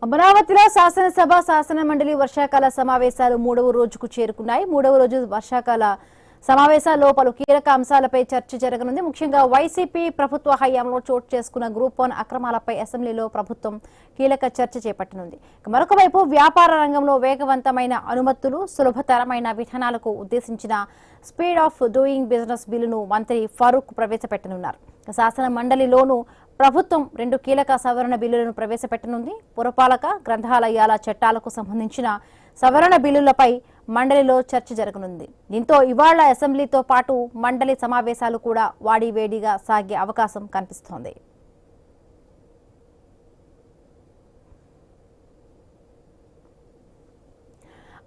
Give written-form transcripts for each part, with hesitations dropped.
అమరావతిలో శాసనసభ శాసన మండలి వర్షాకాల సమావేశాలు మూడవ రోజుకు చేరుకున్నాయి. మూడవ రోజు వర్షాకాల సమావేశాల్లో పలు కీలక అంశాలపై చర్చ జరగనుంది. ముఖ్యంగా వైసీపీ ప్రభుత్వ హయాంలో చోటు చేసుకున్న గ్రూప్ 1 అక్రమాలపై అసెంబ్లీలో ప్రభుత్వం కీలక చర్చ చేపట్టనుంది. మరొక వైపు వ్యాపార రంగంలో వేగవంతమైన అనుమతులు, సులభతరమైన విధానాలకు ఉద్దేశించిన స్పీడ్ ఆఫ్ డూయింగ్ బిజినెస్ బిల్లును మంత్రి ఫరూక్ ప్రవేశపెట్టనున్నారు. శాసన మండలిలోనూ ప్రభుత్వం 2 కీలక సవరణ బిల్లులను ప్రవేశపెట్టనుంది. పురపాలక, గ్రంథాలయాల చట్టాలకు సంబంధించిన సవరణ బిల్లులపై మండలిలో చర్చ జరగనుంది. దీంతో ఇవాళ అసెంబ్లీతో పాటు మండలి సమావేశాలు కూడా వాడివేడిగా సాగే అవకాశం కనిపిస్తోంది.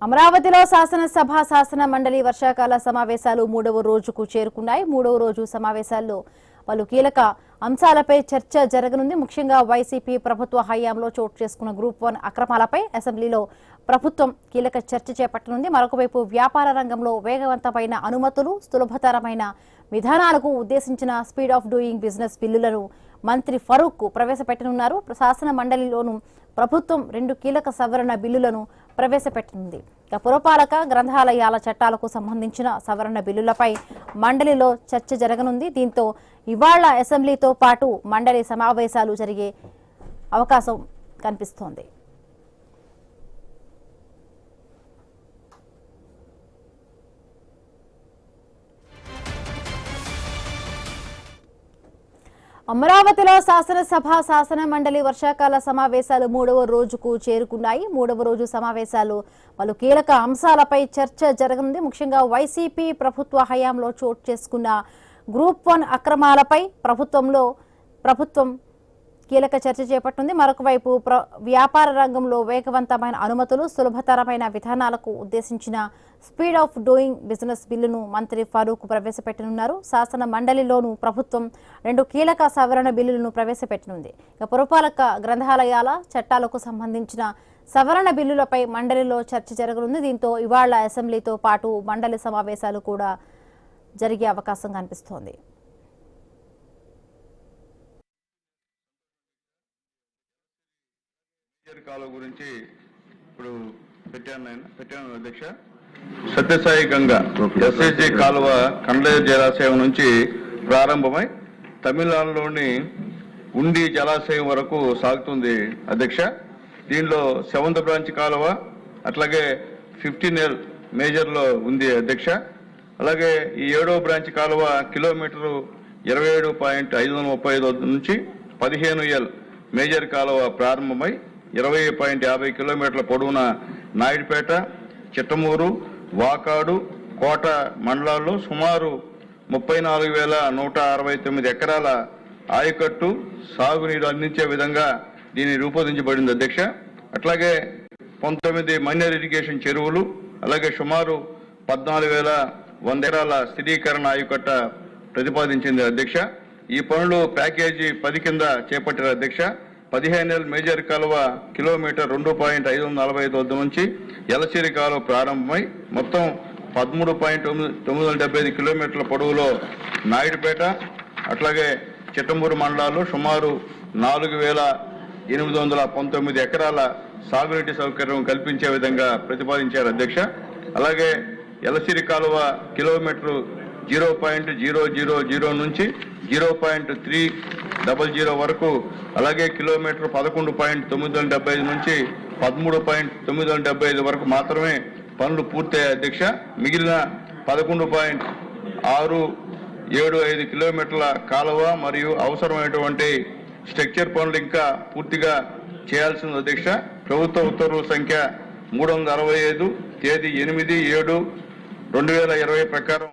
అమరావతిలో శాసనసభ శాసన మండలి వర్షాకాల సమావేశాలు మూడవ రోజుకు చేరుకున్నాయి. మూడవ రోజు సమావేశాల్లో పలు కీలక అంశాలపై చర్చ జరగనుంది. ముఖ్యంగా వైసీపీ ప్రభుత్వ హయాంలో చోటు చేసుకున్న గ్రూప్ 1 అక్రమాలపై అసెంబ్లీలో ప్రభుత్వం కీలక చర్చ చేపట్టనుంది. మరొకవైపు వ్యాపార రంగంలో వేగవంతమైన అనుమతులు, సులభతరమైన విధానాలకు ఉద్దేశించిన స్పీడ్ ఆఫ్ డూయింగ్ బిజినెస్ బిల్లులను మంత్రి ఫరూక్ ప్రవేశపెట్టనున్నారు. శాసన మండలిలోనూ ప్రభుత్వం 2 కీలక సవరణ బిల్లులను ప్రవేశపెట్టనుంది. పురపాలక, గ్రంథాలయాల చట్టాలకు సంబంధించిన సవరణ బిల్లులపై మండలిలో చర్చ జరగనుంది. దీంతో ఇవాళ అసెంబ్లీతో పాటు మండలి సమావేశాలు జరిగే అవకాశం కనిపిస్తోంది. అమరావతిలో శాసనసభ శాసన మండలి వర్షాకాల సమావేశాలు మూడవ రోజుకు చేరుకున్నాయి. మూడవ రోజు సమావేశాలు పలు కీలక అంశాలపై చర్చ జరగనుంది. ముఖ్యంగా వైసీపీ ప్రభుత్వ హయాంలో చోటు చేసుకున్న గ్రూప్ 1 అక్రమాలపై ప్రభుత్వం కీలక చర్చ చేపట్టింది. మరొక వైపు వ్యాపార రంగంలో వేగవంతమైన అనుమతులు, సులభతరమైన విధానాలకు ఉద్దేశించిన స్పీడ్ ఆఫ్ డూయింగ్ బిజినెస్ బిల్లును మంత్రి ఫరూక్ ప్రవేశపెట్టనున్నారు. శాసన మండలిలోనూ ప్రభుత్వం 2 కీలక సవరణ బిల్లులను ప్రవేశపెట్టనుంది. పురపాలక, గ్రంథాలయాల చట్టాలకు సంబంధించిన సవరణ బిల్లులపై మండలిలో చర్చ జరగనుంది. దీంతో ఇవాళ అసెంబ్లీతో పాటు మండలి సమావేశాలు కూడా జరిగే అవకాశం కనిపిస్తోంది. కాలువ గురించి ఇప్పుడు పెట్టాను అధ్యక్ష. సత్యసాయి గంగ ఎస్ఎస్జి కాలువ కండలేరు జలాశయం నుంచి ప్రారంభమై తమిళనాడులోని ఉండి జలాశయం వరకు సాగుతుంది అధ్యక్ష. దీనిలో 7th బ్రాంచ్ కాలువ అట్లాగే 15L మేజర్లో ఉంది అధ్యక్ష. అలాగే ఈ 7వ బ్రాంచ్ కాలువ కిలోమీటరు 27.535 నుంచి 15L మేజర్ కాలువ ప్రారంభమై 20.50 కిలోమీటర్ల పొడవున నాయుడుపేట, చిట్టమూరు, వాకాడు, కోట మండలాల్లో సుమారు 34,169 ఎకరాల ఆయకట్టు సాగునీరు అందించే విధంగా దీన్ని రూపొందించబడింది అధ్యక్ష. అట్లాగే 19 మైనర్ ఇరిగేషన్ చెరువులు, అలాగే సుమారు 14,100 ఎకరాల స్థిరీకరణ ఆయకట్ట ప్రతిపాదించింది అధ్యక్ష. ఈ పనులు ప్యాకేజీ 10 కింద చేపట్టారు అధ్యక్ష. 15L మేజర్ కాలువ కిలోమీటర్ 2.545 వద్ద నుంచి ఎలసిరి కాలువ ప్రారంభమై మొత్తం 13.975 కిలోమీటర్ల పొడవులో నాయుడుపేట అట్లాగే చిట్టమూరు మండలాల్లో సుమారు 4,819 ఎకరాల సాగునీటి సౌకర్యం కల్పించే విధంగా ప్రతిపాదించారు అధ్యక్ష. అలాగే ఎలసిరి కాలువ కిలోమీటరు 0.000 నుంచి 0.300 వరకు, అలాగే కిలోమీటర్ 11.975 నుంచి 13.975 వరకు మాత్రమే పనులు పూర్తయ్యాయి అధ్యక్ష. మిగిలిన 11.675 కిలోమీటర్ల కాలువ మరియు అవసరమైనటువంటి స్ట్రక్చర్ పనులు ఇంకా పూర్తిగా చేయాల్సింది అధ్యక్ష. ప్రభుత్వ ఉత్తర్వుల సంఖ్య 365 తేదీ 8/7/2020 ప్రకారం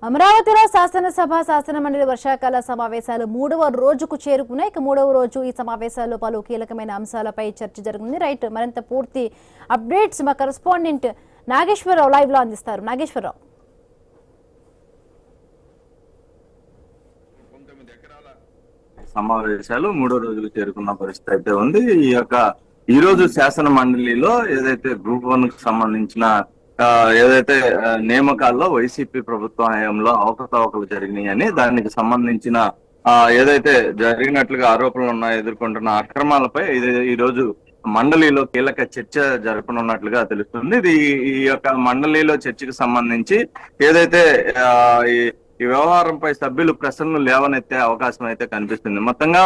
అమరావతిలో శాసనసభ శాసన మండలి వర్షాకాల సమావేశాలు మూడవ రోజుకు చేరుకున్నాయి. మూడవ రోజు ఈ సమావేశాల్లో పలు కీలకమైన అంశాలపై చర్చ జరుగుతుంది. రైట్, మరింత పూర్తి అప్డేట్స్ మా కరెస్పాండెంట్ నాగేశ్వరరావు లైవ్ లో అందిస్తారు. నాగేశ్వరరావు. 19 ఎకరాల సమావేశాలు 3వ రోజుకు చేరుకున్న పరిస్థితి అయితే ఉంది. ఈ రోజు శాసన మండలిలో ఏదైతే గ్రూప్ 1 కు సంబంధించిన ఏదైతే నియామకాల్లో వైసీపీ ప్రభుత్వ హయాంలో అవకతవకలు జరిగినాయి అని దానికి సంబంధించిన ఏదైతే జరిగినట్లుగా ఆరోపణలు ఉన్నాయో ఎదుర్కొంటున్న అక్రమాలపై ఈ రోజు మండలిలో కీలక చర్చ జరపనున్నట్లుగా తెలుస్తుంది. ఇది ఈ యొక్క మండలిలో చర్చకు సంబంధించి ఏదైతే ఈ వ్యవహారంపై సభ్యులు ప్రశ్నలు లేవనెత్తే అవకాశం అయితే కనిపిస్తుంది. మొత్తంగా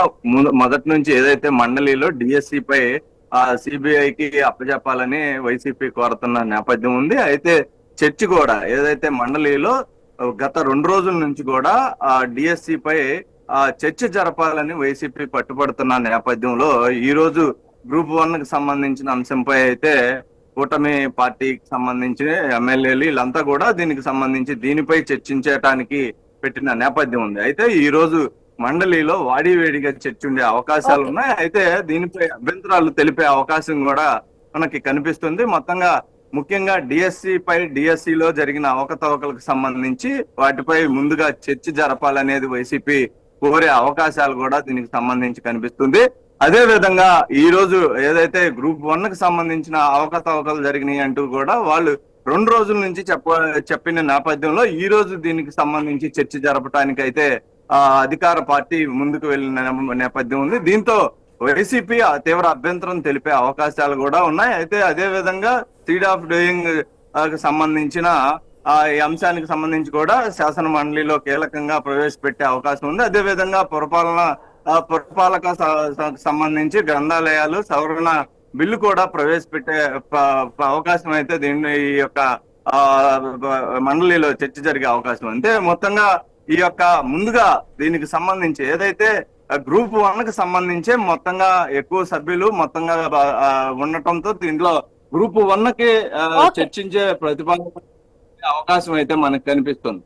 మొదటి నుంచి ఏదైతే మండలిలో డిఎస్సి పై సిబిఐకి అప్పచెప్పాలని వైసీపీ కోరుతున్న నేపథ్యం ఉంది. అయితే చర్చ కూడా ఏదైతే మండలిలో గత 2 రోజుల నుంచి కూడా డిఎస్సి పై చర్చ జరపాలని వైసీపీ పట్టుబడుతున్న నేపథ్యంలో ఈ రోజు గ్రూప్ 1 కి సంబంధించిన అంశంపై అయితే కూటమి పార్టీకి సంబంధించిన ఎమ్మెల్యేలు వీళ్ళంతా కూడా దీనిపై చర్చించడానికి పెట్టిన నేపథ్యం ఉంది. అయితే ఈ రోజు మండలిలో వాడివేడిగా చర్చ ఉండే అవకాశాలు ఉన్నాయి. అయితే దీనిపై అభ్యంతరాలు తెలిపే అవకాశం కూడా మనకి కనిపిస్తుంది. ముఖ్యంగా డిఎస్సిలో జరిగిన అవకతవకలకు సంబంధించి వాటిపై ముందుగా చర్చ జరపాలనేది వైసీపీ కోరే అవకాశాలు కూడా దీనికి సంబంధించి కనిపిస్తుంది. అదే విధంగా ఈ రోజు ఏదైతే గ్రూప్ 1 కి సంబంధించిన అవకతవకలు జరిగినాయి అంటూ కూడా వాళ్ళు 2 రోజుల నుంచి చెప్పిన నేపథ్యంలో ఈ రోజు దీనికి సంబంధించి చర్చ జరపడానికి అయితే అధికార పార్టీ ముందుకు వెళ్ళిన నేపథ్యం ఉంది. దీంతో వైసీపీ తీవ్ర అభ్యంతరం తెలిపే అవకాశాలు కూడా ఉన్నాయి. అయితే అదే విధంగా స్పీడ్ ఆఫ్ డూయింగ్ సంబంధించిన ఈ అంశానికి సంబంధించి కూడా శాసన మండలిలో కీలకంగా ప్రవేశపెట్టే అవకాశం ఉంది. అదే విధంగా పురపాలక సంబంధించి గ్రంథాలయాలు సవరణ బిల్లు కూడా ప్రవేశపెట్టే అవకాశం అయితే ఈ యొక్క మండలిలో చర్చ జరిగే అవకాశం. అంటే మొత్తంగా ముందుగా దీనికి సంబంధించి ఏదైతే గ్రూప్ 1 కి సంబంధించి మొత్తంగా ఎక్కువ సభ్యులు ఉండటంతో దీంట్లో గ్రూప్ 1 కి చర్చించే ప్రతిపాదన అవకాశం అయితే మనకు కనిపిస్తుంది.